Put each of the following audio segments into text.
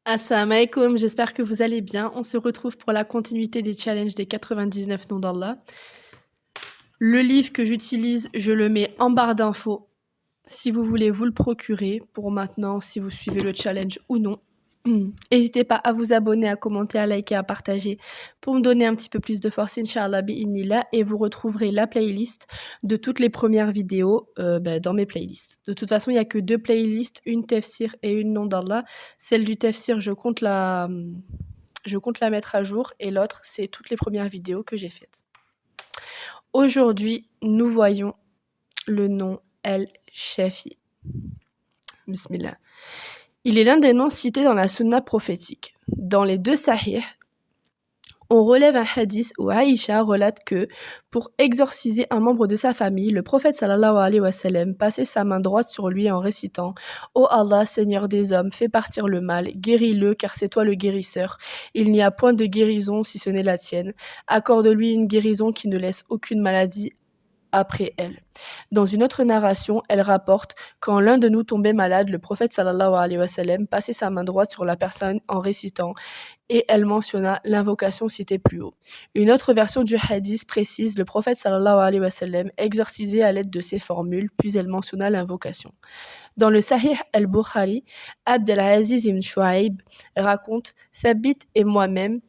Assalamu alaikum, j'espère que vous allez bien. On se retrouve pour la continuité des challenges des 99 noms d'Allah. Le livre que j'utilise, je le mets en barre d'infos. Si vous voulez vous le procurer pour maintenant, si vous suivez le challenge ou non. N'hésitez pas à vous abonner, à commenter, à liker, à partager pour me donner un petit peu plus de force, Inch'Allah, bi'idhnillah, et vous retrouverez la playlist de toutes les premières vidéos dans mes playlists. De toute façon, il n'y a que 2 playlists, une tafsir et une nom d'Allah. Celle du tafsir, je compte la mettre à jour, et l'autre, c'est toutes les premières vidéos que j'ai faites. Aujourd'hui, nous voyons le nom El-Shafi. Bismillah. Il est l'un des noms cités dans la sunna prophétique. Dans les 2 sahih, on relève un hadith où Aïcha relate que, pour exorciser un membre de sa famille, le prophète sallallahu alayhi wa sallam passait sa main droite sur lui en récitant « Ô Allah, Seigneur des hommes, fais partir le mal, guéris-le car c'est toi le guérisseur. Il n'y a point de guérison si ce n'est la tienne. Accorde-lui une guérison qui ne laisse aucune maladie après elle. » Dans une autre narration, elle rapporte « Quand l'un de nous tombait malade, le prophète sallallahu alayhi wa sallam passait sa main droite sur la personne en récitant et elle mentionna l'invocation citée plus haut. » Une autre version du hadith précise le prophète sallallahu alayhi wa sallam exorcisait à l'aide de ces formules, puis elle mentionna l'invocation. Dans le Sahih al-Bukhari, Abdelaziz ibn Shuaib raconte « Thabit et moi-même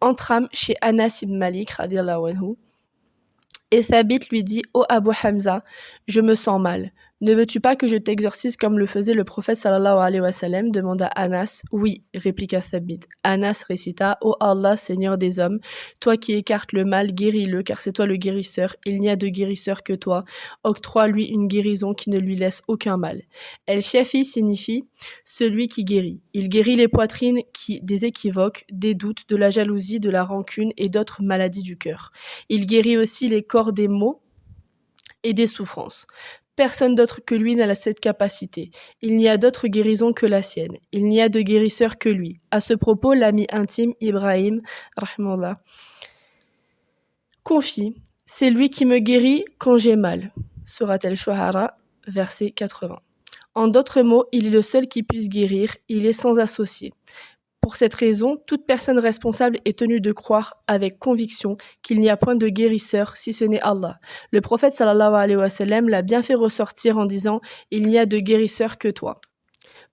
entrâmes chez Anas ibn Malik radiyallahu anhu. Et Thabit lui dit « Ô Abu Hamza, je me sens mal. Ne veux-tu pas que je t'exorcise comme le faisait le prophète sallallahu alayhi wa sallam ?» demanda Anas. « Oui, répliqua Thabit. » Anas récita « Ô Allah, Seigneur des hommes, toi qui écartes le mal, guéris-le, car c'est toi le guérisseur. Il n'y a de guérisseur que toi. Octroie-lui une guérison qui ne lui laisse aucun mal. » El-Shafi signifie « celui qui guérit ». Il guérit les poitrines des équivoques, des doutes, de la jalousie, de la rancune et d'autres maladies du cœur. Il guérit aussi les corps des maux et des souffrances. Personne d'autre que lui n'a cette capacité. Il n'y a d'autre guérison que la sienne. Il n'y a de guérisseur que lui. À ce propos, l'ami intime Ibrahim, rahmallah, confie « C'est lui qui me guérit quand j'ai mal. » Surat al-Shu'ara, verset 80. En d'autres mots, il est le seul qui puisse guérir, il est sans associé. Pour cette raison, toute personne responsable est tenue de croire avec conviction qu'il n'y a point de guérisseur si ce n'est Allah. Le prophète sallallahu alayhi wa sallam l'a bien fait ressortir en disant « Il n'y a de guérisseur que toi ».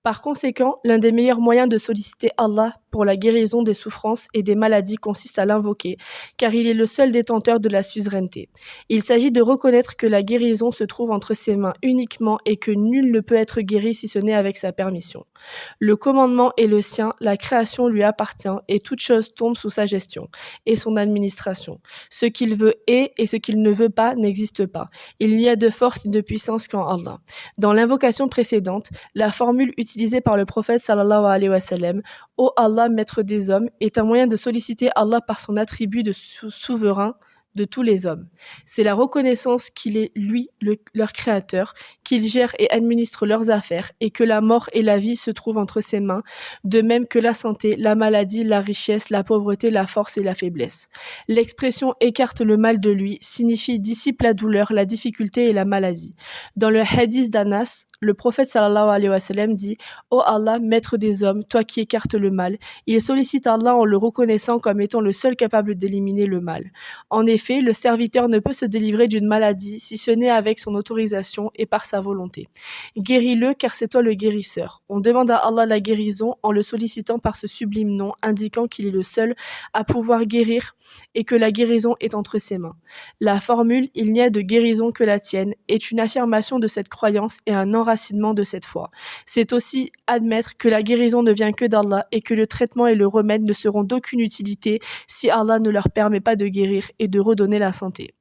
Par conséquent, l'un des meilleurs moyens de solliciter Allah pour la guérison des souffrances et des maladies consiste à l'invoquer, car il est le seul détenteur de la suzeraineté. Il s'agit de reconnaître que la guérison se trouve entre ses mains uniquement et que nul ne peut être guéri si ce n'est avec sa permission. Le commandement est le sien, la création lui appartient et toute chose tombe sous sa gestion et son administration. Ce qu'il veut est et ce qu'il ne veut pas n'existe pas. Il n'y a de force ni de puissance qu'en Allah. Dans l'invocation précédente, la formule utilisée par le prophète sallallahu alayhi wa sallam « Ô Allah, maître des hommes » est un moyen de solliciter Allah par son attribut de souverain de tous les hommes. C'est la reconnaissance qu'il est, lui, leur créateur, qu'il gère et administre leurs affaires et que la mort et la vie se trouvent entre ses mains, de même que la santé, la maladie, la richesse, la pauvreté, la force et la faiblesse. L'expression « écarte le mal de lui » signifie « dissipe la douleur, la difficulté et la maladie ». Dans le hadith d'Anas, le prophète sallallahu alayhi wa sallam dit « Ô Allah, maître des hommes, toi qui écartes le mal », il sollicite Allah en le reconnaissant comme étant le seul capable d'éliminer le mal. En effet, le serviteur ne peut se délivrer d'une maladie si ce n'est avec son autorisation et par sa volonté. Guéris-le car c'est toi le guérisseur. On demande à Allah la guérison en le sollicitant par ce sublime nom, indiquant qu'il est le seul à pouvoir guérir et que la guérison est entre ses mains. La formule « il n'y a de guérison que la tienne » est une affirmation de cette croyance et un enracinement de cette foi. C'est aussi admettre que la guérison ne vient que d'Allah et que le traitement et le remède ne seront d'aucune utilité si Allah ne leur permet pas de guérir et de redonner la santé.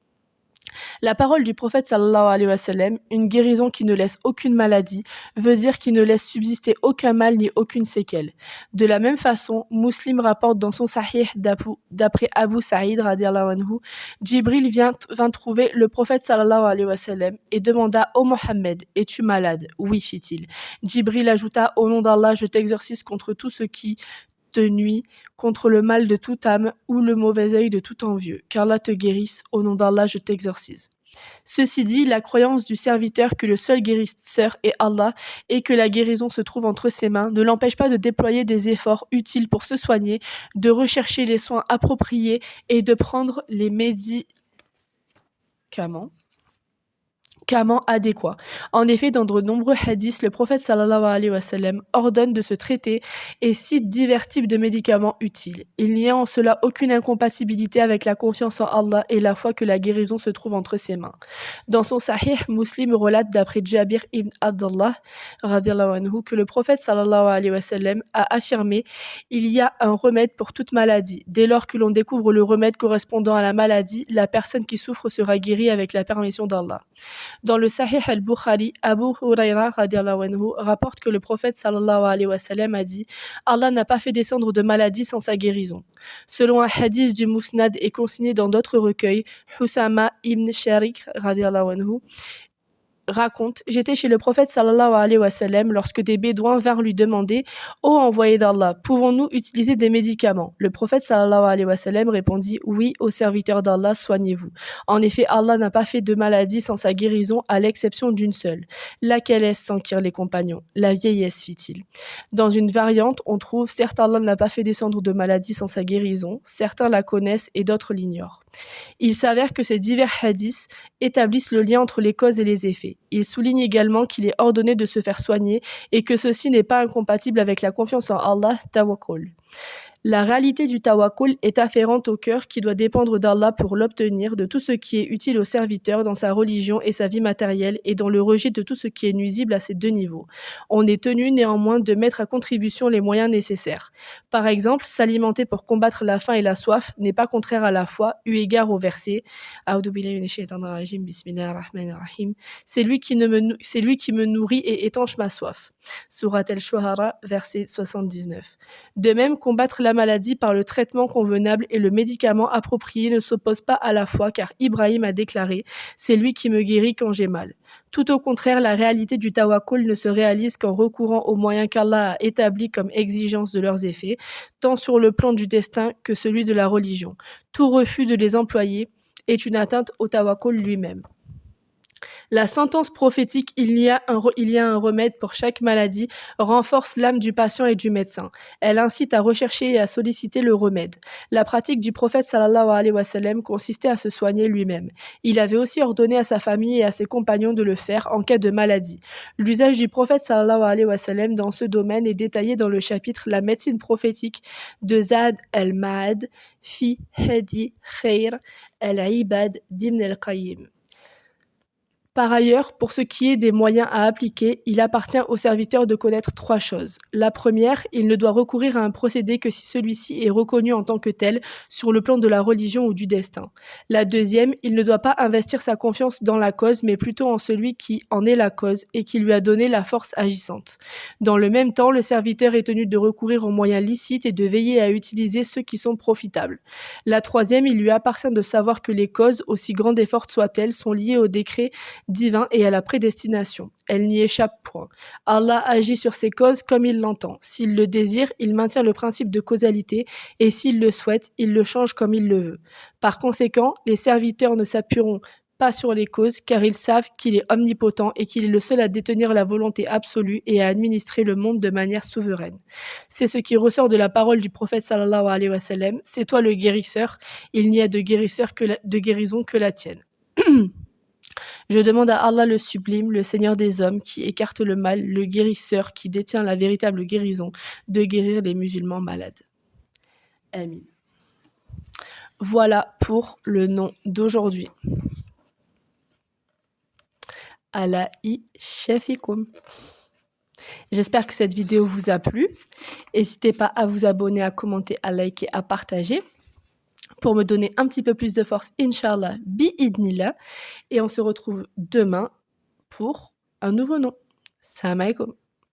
La parole du prophète sallallahu alayhi wa sallam, une guérison qui ne laisse aucune maladie, veut dire qu'il ne laisse subsister aucun mal ni aucune séquelle. De la même façon, Muslim rapporte dans son sahih d'après Abu Saïd radiyallahu anhu, Jibril vint trouver le prophète sallallahu alayhi wa sallam et demanda « Ô Mohammed, es-tu malade ?» « Oui, fit-il. » Jibril ajouta « Au nom d'Allah, je t'exorcise contre tout ce qui te nuit, contre le mal de toute âme ou le mauvais œil de tout envieux. Qu'Allah te guérisse, au nom d'Allah je t'exorcise. » Ceci dit, la croyance du serviteur que le seul guérisseur est Allah et que la guérison se trouve entre ses mains ne l'empêche pas de déployer des efforts utiles pour se soigner, de rechercher les soins appropriés et de prendre les médicaments adéquat. En effet, dans de nombreux hadiths, le prophète sallallahu alayhi wa sallam ordonne de se traiter et cite divers types de médicaments utiles. Il n'y a en cela aucune incompatibilité avec la confiance en Allah et la foi que la guérison se trouve entre ses mains. Dans son Sahih, Muslim relate d'après Jabir ibn Abdullah radiallahu anhu, que le prophète sallallahu alayhi wa sallam a affirmé: il y a un remède pour toute maladie. Dès lors que l'on découvre le remède correspondant à la maladie, la personne qui souffre sera guérie avec la permission d'Allah. Dans le Sahih al-Bukhari, Abu Huraira radiallahu anhu rapporte que le prophète sallallahu alayhi wa sallam a dit: Allah n'a pas fait descendre de maladie sans sa guérison. Selon un hadith du Musnad et consigné dans d'autres recueils, Husama ibn Sharik radiallahu anhu raconte: j'étais chez le prophète sallallahu alayhi wa sallam lorsque des bédouins vinrent lui demander: ô envoyé d'Allah, pouvons-nous utiliser des médicaments? Le prophète sallallahu alayhi wa sallam répondit: oui, ô serviteur d'Allah, soignez-vous. En effet, Allah n'a pas fait de maladie sans sa guérison, à l'exception d'une seule. Laquelle est-ce? S'enquirent les compagnons. La vieillesse, fit-il. Dans une variante, on trouve: certes, Allah n'a pas fait descendre de maladie sans sa guérison. Certains la connaissent et d'autres l'ignorent. Il s'avère que ces divers hadiths établissent le lien entre les causes et les effets. Il souligne également qu'il est ordonné de se faire soigner et que ceci n'est pas incompatible avec la confiance en Allah, tawakkul. La réalité du tawakkul est afférente au cœur qui doit dépendre d'Allah pour l'obtenir, de tout ce qui est utile au serviteur dans sa religion et sa vie matérielle, et dans le rejet de tout ce qui est nuisible à ces deux niveaux. On est tenu néanmoins de mettre à contribution les moyens nécessaires. Par exemple, s'alimenter pour combattre la faim et la soif n'est pas contraire à la foi, eu égard au verset A'udhu billahi minash shaitanir rajim, bismillahir-rahmanir-rahim. C'est lui qui me nourrit et étanche ma soif. Surat al-Shu'ara, verset 79. De même, combattre la maladie par le traitement convenable et le médicament approprié ne s'oppose pas à la foi, car Ibrahim a déclaré: c'est lui qui me guérit quand j'ai mal. Tout au contraire, la réalité du tawakkul ne se réalise qu'en recourant aux moyens qu'Allah a établis comme exigence de leurs effets, tant sur le plan du destin que celui de la religion. Tout refus de les employer est une atteinte au tawakkul lui-même. La sentence prophétique il y a un remède pour chaque maladie renforce l'âme du patient et du médecin. Elle incite à rechercher et à solliciter le remède. La pratique du prophète sallallahu alayhi wa sallam consistait à se soigner lui-même. Il avait aussi ordonné à sa famille et à ses compagnons de le faire en cas de maladie. L'usage du prophète sallallahu alayhi wa sallam dans ce domaine est détaillé dans le chapitre La médecine prophétique de Zad al-Ma'ad fi Hadi Khair al-Ibad d'Ibn al-Qayyim. Par ailleurs, pour ce qui est des moyens à appliquer, il appartient au serviteur de connaître 3 choses. La première, il ne doit recourir à un procédé que si celui-ci est reconnu en tant que tel sur le plan de la religion ou du destin. La deuxième, il ne doit pas investir sa confiance dans la cause, mais plutôt en celui qui en est la cause et qui lui a donné la force agissante. Dans le même temps, le serviteur est tenu de recourir aux moyens licites et de veiller à utiliser ceux qui sont profitables. La troisième, il lui appartient de savoir que les causes, aussi grandes et fortes soient-elles, sont liées au décret divin et à la prédestination. Elle n'y échappe point. Allah agit sur ces causes comme il l'entend. S'il le désire, il maintient le principe de causalité et s'il le souhaite, il le change comme il le veut. Par conséquent, les serviteurs ne s'appuieront pas sur les causes car ils savent qu'il est omnipotent et qu'il est le seul à détenir la volonté absolue et à administrer le monde de manière souveraine. C'est ce qui ressort de la parole du prophète sallallahu alayhi wa sallam: c'est toi le guérisseur, il n'y a de guérison que la tienne. Je demande à Allah le sublime, le Seigneur des hommes, qui écarte le mal, le guérisseur qui détient la véritable guérison, de guérir les musulmans malades. Amin. Voilà pour le nom d'aujourd'hui. Ala'i shafikum. J'espère que cette vidéo vous a plu. N'hésitez pas à vous abonner, à commenter, à liker, à partager, pour me donner un petit peu plus de force, Inch'Allah, bi'idnillah. Et on se retrouve demain pour un nouveau nom. Salam alaikum.